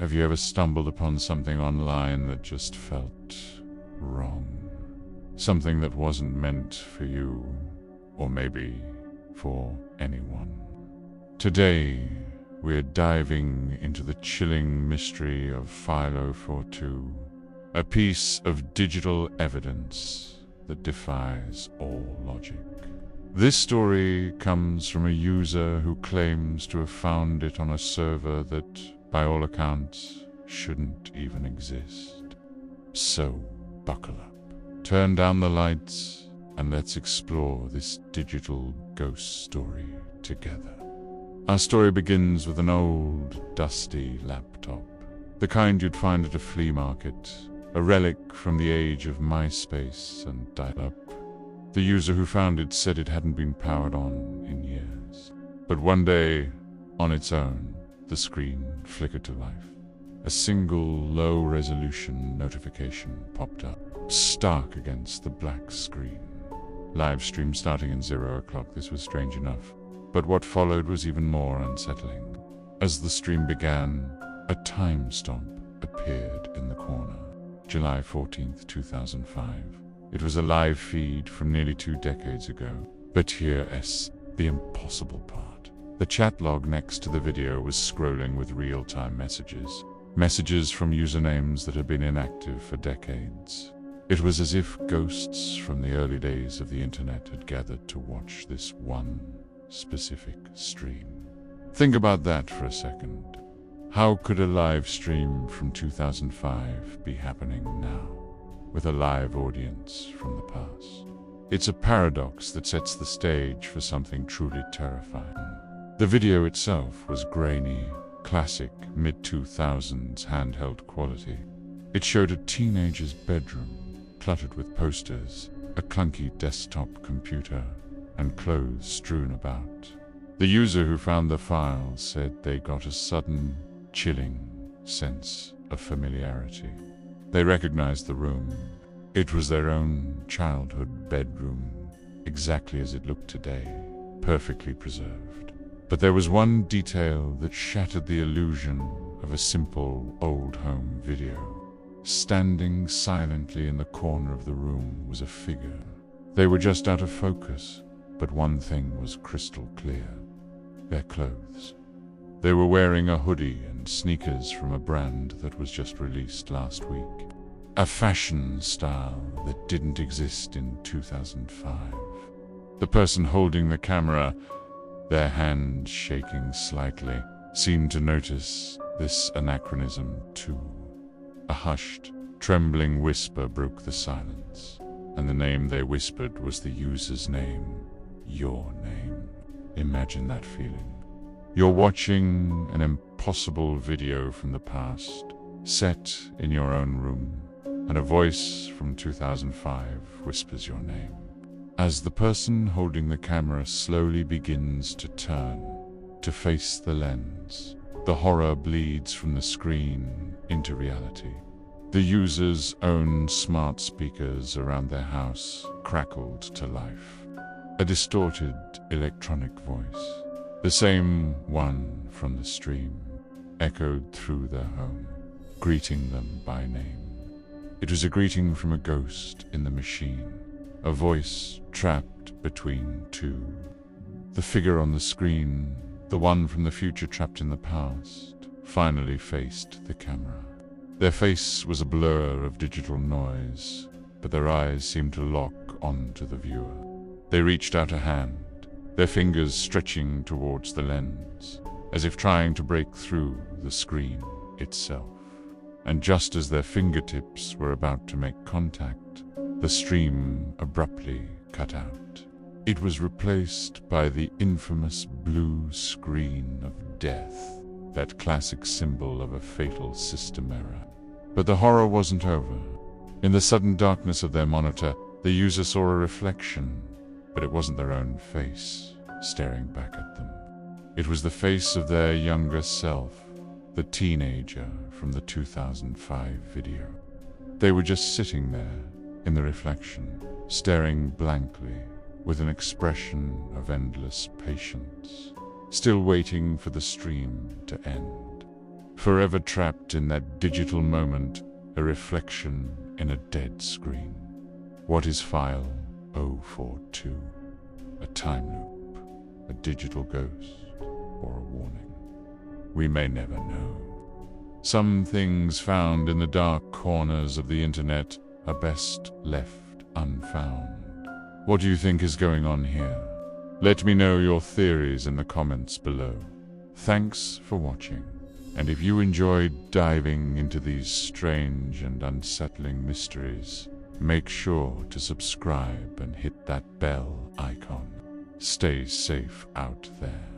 Have you ever stumbled upon something online that just felt wrong? Something that wasn't meant for you, or maybe for anyone. Today, we're diving into the chilling mystery of File 042, a piece of digital evidence that defies all logic. This story comes from a user who claims to have found it on a server that, by all accounts, shouldn't even exist. So, buckle up, turn down the lights, and let's explore this digital ghost story together. Our story begins with an old, dusty laptop, the kind you'd find at a flea market, a relic from the age of MySpace and dial-up. The user who found it said it hadn't been powered on in years. But one day, on its own, the screen flickered to life. A single low-resolution notification popped up, stark against the black screen. Livestream starting in 0 o'clock. This was strange enough. But what followed was even more unsettling. As the stream began, a time stamp appeared in the corner. July 14th, 2005. It was a live feed from nearly 2 decades ago. But here's the impossible part. The chat log next to the video was scrolling with real-time messages. Messages from usernames that had been inactive for decades. It was as if ghosts from the early days of the internet had gathered to watch this one specific stream. Think about that for a second. How could a live stream from 2005 be happening now, with a live audience from the past? It's a paradox that sets the stage for something truly terrifying. The video itself was grainy, classic mid-2000s handheld quality. It showed a teenager's bedroom, cluttered with posters, a clunky desktop computer, and clothes strewn about. The user who found the file said they got a sudden, chilling sense of familiarity. They recognized the room. It was their own childhood bedroom, exactly as it looked today, perfectly preserved. But there was one detail that shattered the illusion of a simple old home video. Standing silently in the corner of the room was a figure. They were just out of focus, but one thing was crystal clear: their clothes. They were wearing a hoodie and sneakers from a brand that was just released last week. A fashion style that didn't exist in 2005. The person holding the camera, their hand shaking slightly, seemed to notice this anachronism too. A hushed, trembling whisper broke the silence, and the name they whispered was the user's name. Your name. Imagine that feeling. You're watching an impossible video from the past, set in your own room, and a voice from 2005 whispers your name. As the person holding the camera slowly begins to turn, to face the lens, the horror bleeds from the screen into reality. The user's own smart speakers around their house crackled to life. A distorted electronic voice, the same one from the stream, echoed through their home, greeting them by name. It was a greeting from a ghost in the machine, a voice trapped between two. The figure on the screen, the one from the future trapped in the past, finally faced the camera. Their face was a blur of digital noise, but their eyes seemed to lock onto the viewer. They reached out a hand, their fingers stretching towards the lens, as if trying to break through the screen itself. And just as their fingertips were about to make contact, the stream abruptly cut out. It was replaced by the infamous blue screen of death, that classic symbol of a fatal system error. But the horror wasn't over. In the sudden darkness of their monitor, the user saw a reflection, but it wasn't their own face staring back at them. It was the face of their younger self, the teenager from the 2005 video. They were just sitting there, in the reflection, staring blankly, with an expression of endless patience, still waiting for the stream to end. forever trapped in that digital moment, a reflection in a dead screen. What is File 042? A time loop, a digital ghost, or a warning? We may never know. Some things found in the dark corners of the internet are best left unfound. What do you think is going on here? Let me know your theories in the comments below. Thanks for watching, and if you enjoyed diving into these strange and unsettling mysteries, make sure to subscribe and hit that bell icon. Stay safe out there.